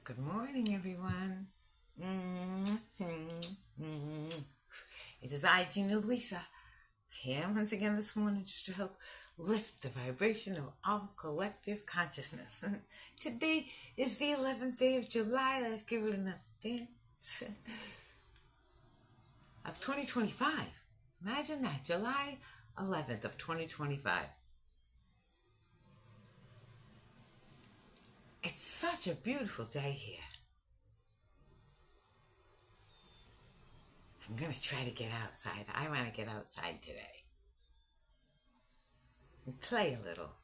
Good morning, everyone. It is I, Gina Luisa, here once again this morning just to help lift the vibration of our collective consciousness. Today is the 11th day of July. Let's give it another dance. Of 2025. Imagine that, July 11th of 2025. It's such a beautiful day here. I'm going to try to get outside. I want to get outside today and play a little.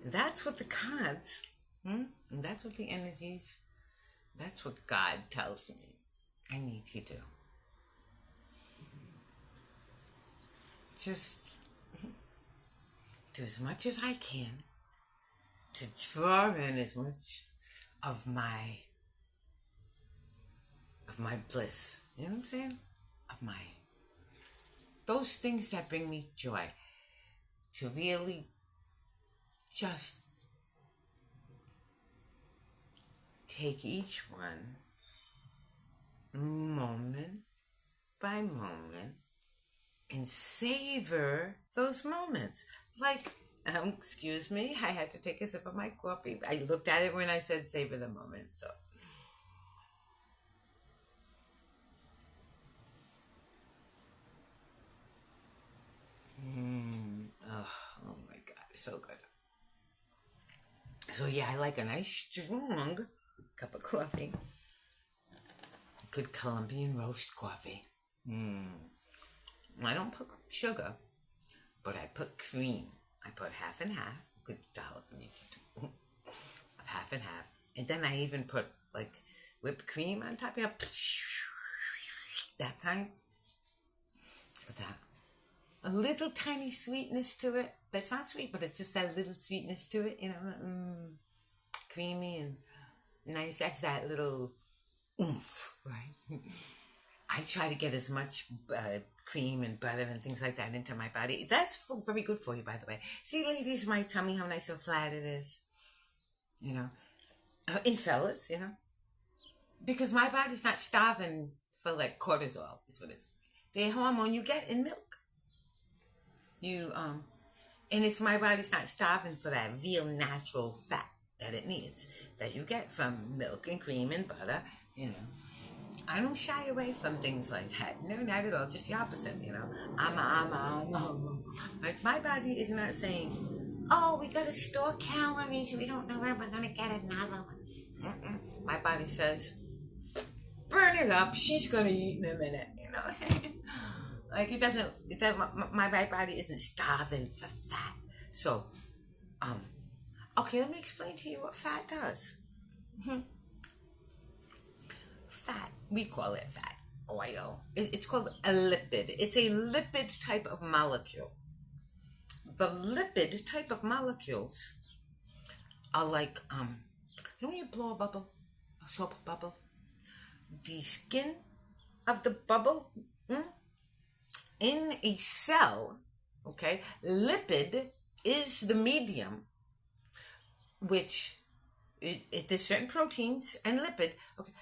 That's what the cards, that's what the energies, that's what God tells me I need to do. Just do as much as I can to draw in as much of my bliss. You know what I'm saying? Those things that bring me joy. To really just take each one moment by moment and savor those moments. Like, excuse me, I had to take a sip of my coffee. I looked at it when I said savor the moment, so. Oh my God, so good. So yeah, I like a nice strong cup of coffee. Good Colombian roast coffee. I don't put sugar, but I put cream. I put half and half. Good dollop of half and half. And then I even put like whipped cream on top. That kind. Look at that. A little tiny sweetness to it. That's not sweet, but it's just that little sweetness to it, creamy and nice. That's that little oomph, right? I try to get as much cream and butter and things like that into my body. That's very good for you, by the way. See, ladies, my tummy, how nice and flat it is. And fellas, because my body's not starving for like cortisol, is what it's. The hormone you get in milk. And it's my body's not starving for that real natural fat that it needs, that you get from milk and cream and butter, I don't shy away from things like that. No, not at all. Just the opposite, Like, my body is not saying, oh, we gotta store calories. We don't know when we're gonna get another one. My body says, burn it up. She's gonna eat in a minute. You know what I'm saying? Like, my body isn't starving for fat. So, okay, let me explain to you what fat does. Fat, we call it fat, oil. It's called a lipid. It's a lipid type of molecule. The lipid type of molecules are like, when you blow a bubble, a soap bubble, the skin of the bubble, in a cell, okay, lipid is the medium, which there's certain proteins and lipid, okay,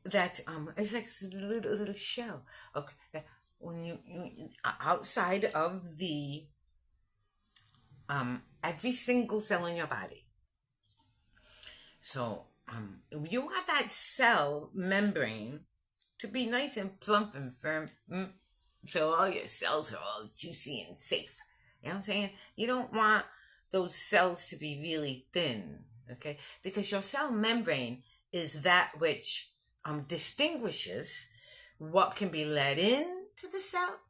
that it's like a little shell, okay, that when you outside of the every single cell in your body. So you want that cell membrane to be nice and plump and firm, so all your cells are all juicy and safe. You know what I'm saying? You don't want those cells to be really thin, okay? Because your cell membrane is that which distinguishes what can be let into the cell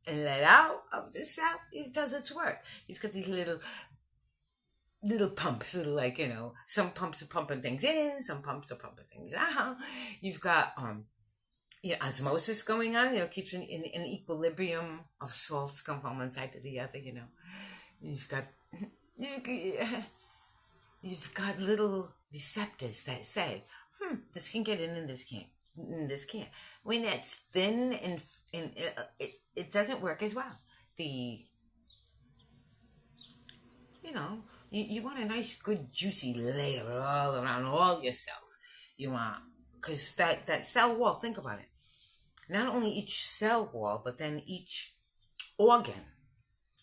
and let out of the cell. It does its work. You've got these little pumps, some pumps are pumping things in, some pumps are pumping things out. You've got osmosis going on, keeps an equilibrium of salts come from one side to the other, You've got little receptors that say, this can get in and this can't, and this can't. When it's thin and it doesn't work as well. you want a nice, good, juicy layer all around all your cells. You want, because that cell wall, think about it. Not only each cell wall, but then each organ,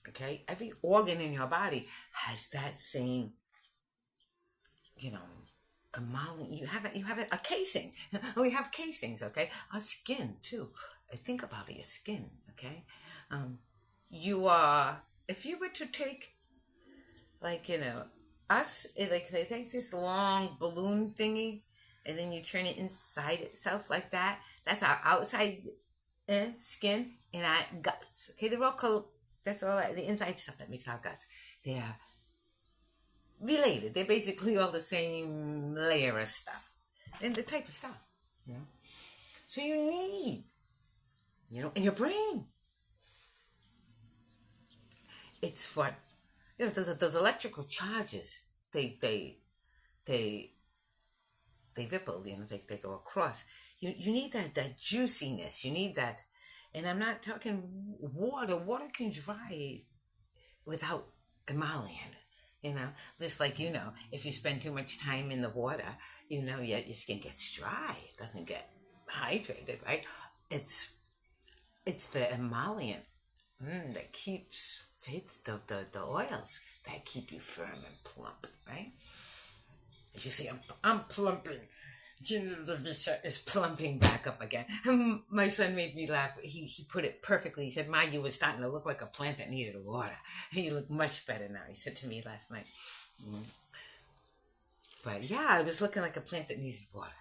okay? Every organ in your body has that same, you know, you have a casing. We have casings, okay? Our skin too. Think about it, your skin, okay? You are, if you were to take, like, us, like they take this long balloon thingy, and then you turn it inside itself like that. That's our outside skin and our guts. Okay, they're all that's all the inside stuff that makes our guts. They are related. They're basically all the same layer of stuff and the type of stuff. So you need, in your brain. It's what those electrical charges. They ripple. They go across. You need that juiciness. You need that, and I'm not talking water. Water can dry without emollient. Just like if you spend too much time in the water, your skin gets dry. It doesn't get hydrated, right? It's the emollient that keeps the oils that keep you firm and plump, right? As you see, I'm plumping. Gina Lavisa is plumping back up again. My son made me laugh. He put it perfectly. He said, "Ma, you were starting to look like a plant that needed water. You look much better now," he said to me last night. But yeah, I was looking like a plant that needed water.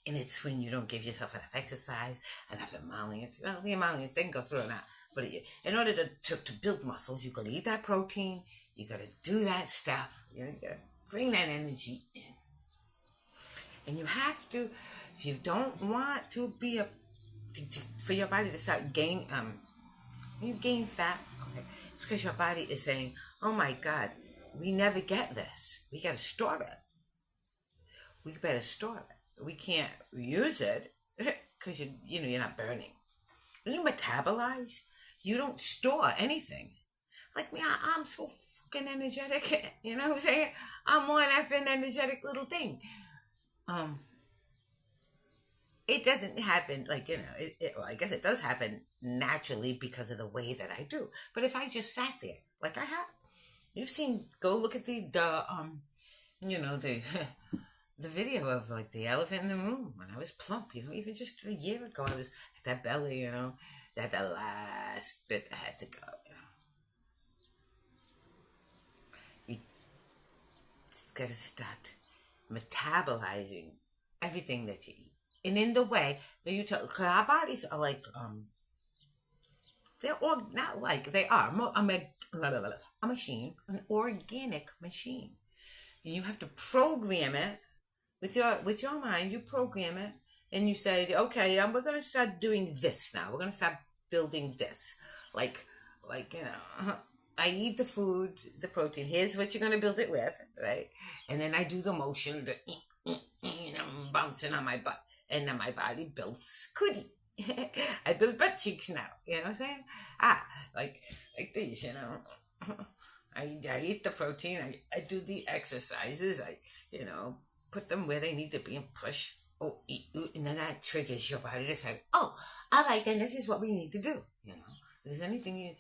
And it's when you don't give yourself enough exercise, enough emollients. Well, the emollients, they can go through it now. But in order to build muscles, you got to eat that protein. You got to do that stuff. You got to bring that energy in. And you have to, if you don't want to be for your body to start gain fat, okay, it's because your body is saying, "Oh my God, we never get this. We got to store it. We better store it. We can't use it because you're not burning. When you metabolize, you don't store anything. Like me, I'm so fucking energetic. You know what I'm saying? I'm one effing energetic little thing. It doesn't happen well, I guess it does happen naturally because of the way that I do. But if I just sat there, like I have, go look at the the video of like the elephant in the room when I was plump. Even just a year ago, I was at that belly. That the last bit that had to go. You gotta start metabolizing everything that you eat, and in the way that you tell, because our bodies are like they're all not like they are a machine, an organic machine, and you have to program it with your mind. You program it, and you say, okay, we're gonna start doing this now. We're gonna start building this, like I eat the food, the protein. Here's what you're gonna build it with, right? And then I do the motion, I'm bouncing on my butt, and then my body builds cootie. I build butt cheeks now. You know what I'm saying? Like these. I eat the protein. I do the exercises. I put them where they need to be and push. And then that triggers your body to say, "Oh, all right, then this is what we need to do." If there's anything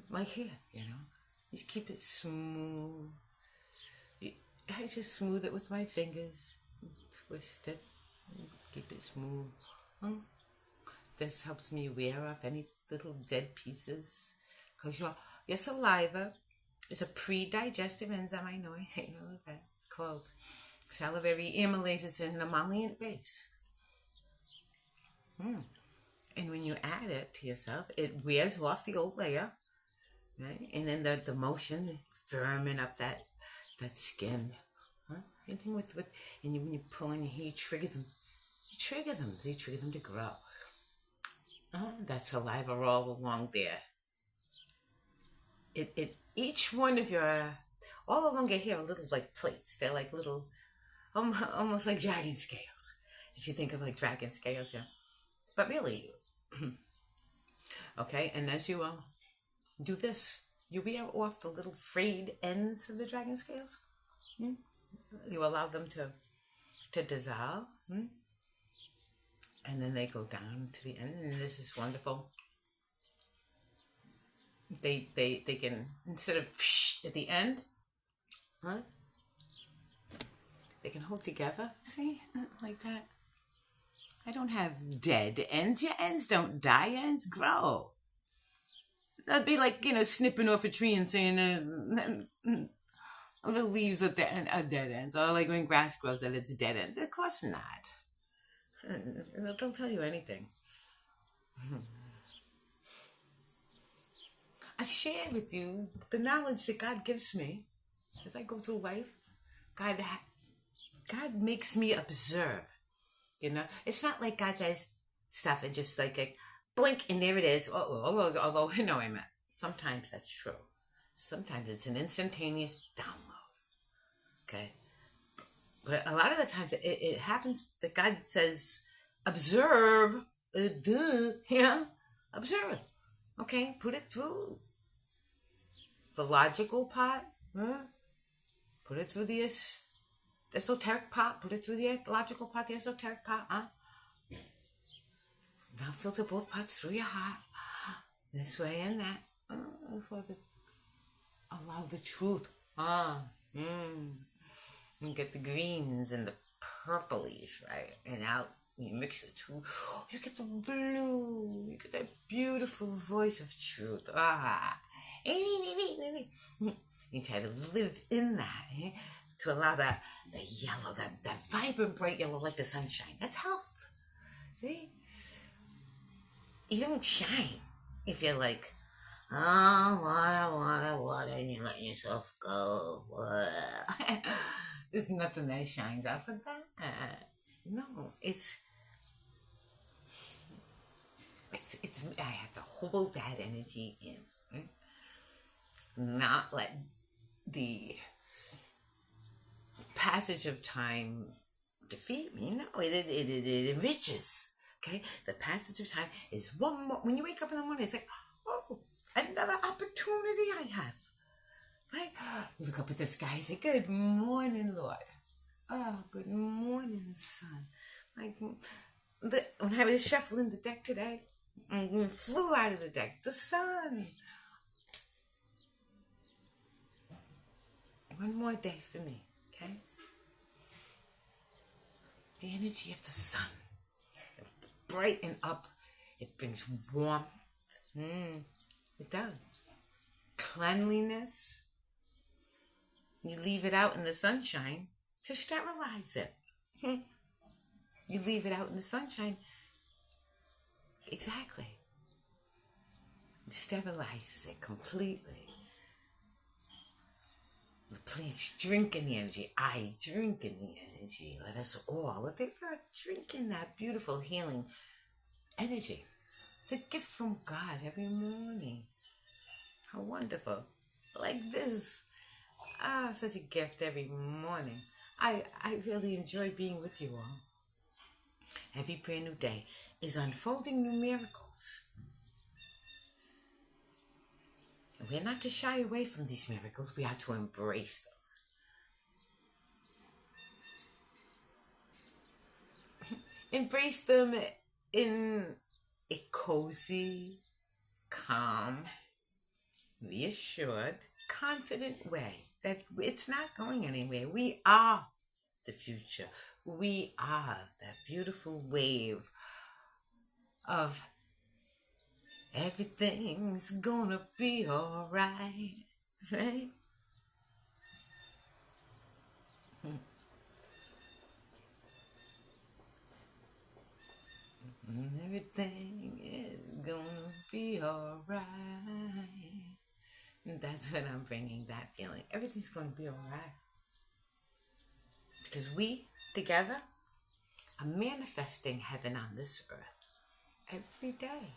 my hair, just keep it smooth. I just smooth it with my fingers, twist it, keep it smooth. This helps me wear off any little dead pieces, because your saliva is a pre-digestive enzyme. I know, I say that. It's called salivary amylase. It's an emollient base. And when you add it to yourself, it wears off the old layer, right? And then the motion, firming up that skin. Anything with and when you pull in your hair, you trigger them. You trigger them to grow. That saliva all along there. Each one of all along your hair are little like plates. They're like little, almost like dragon scales. If you think of like dragon scales, yeah. But really, okay. And as you do this, You wear off the little frayed ends of the dragon scales. You allow them to dissolve. And then they go down to the end, and this is wonderful. They can, instead of at the end, they can hold together. See, like that. I don't have dead ends. Your ends don't die. Your ends grow. That'd be like, snipping off a tree and saying the leaves are dead ends. Or like when grass grows that it's dead ends. Of course not. Don't tell you anything. I share with you the knowledge that God gives me as I go through life. God makes me observe. It's not like God says stuff and just like a blink and there it is. Although sometimes that's true. Sometimes it's an instantaneous download. Okay. But a lot of the times it happens that God says, observe, observe. Okay, put it through the logical part, put it through the esoteric part, put it through the logical part, the esoteric part, Now filter both parts through your heart, this way and that, allow the truth, and get the greens and the purplies, right? And out, you mix the two, you get the blue, you get that beautiful voice of truth. You try to live in that, to allow the yellow, that vibrant, bright yellow like the sunshine. That's health. See? You don't shine if you're like, water, and you let yourself go. There's nothing that shines off of that. No, it's I have to hold that energy in, right? Not let the passage of time defeat me. No, it enriches. Okay, the passage of time is one more. When you wake up in the morning, it's like, oh, another opportunity I have. Right? Look up at the sky and say, good morning, Lord. Oh, good morning, sun. Like, when I was shuffling the deck today, and flew out of the deck, the sun. One more day for me, okay? The energy of the sun. Brighten up. It brings warmth. It does. Cleanliness. You leave it out in the sunshine to sterilize it. You leave it out in the sunshine. Exactly. It sterilizes it completely. The plants drink in the energy. I drink in the energy. Let us all, let the earth drink in that beautiful healing energy. It's a gift from God every morning. How wonderful. Like this. Such a gift every morning. I really enjoy being with you all. Every brand new day is unfolding new miracles. And we're not to shy away from these miracles. We are to embrace them. Embrace them in a cozy, calm, reassured, confident way that it's not going anywhere. We are the future. We are that beautiful wave of everything's gonna be alright, right? Everything is gonna be alright. That's what I'm bringing, that feeling. Everything's gonna be alright. Because we, together, are manifesting heaven on this earth every day.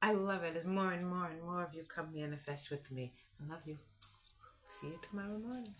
I love it as more and more and more of you come manifest with me. I love you. See you tomorrow morning.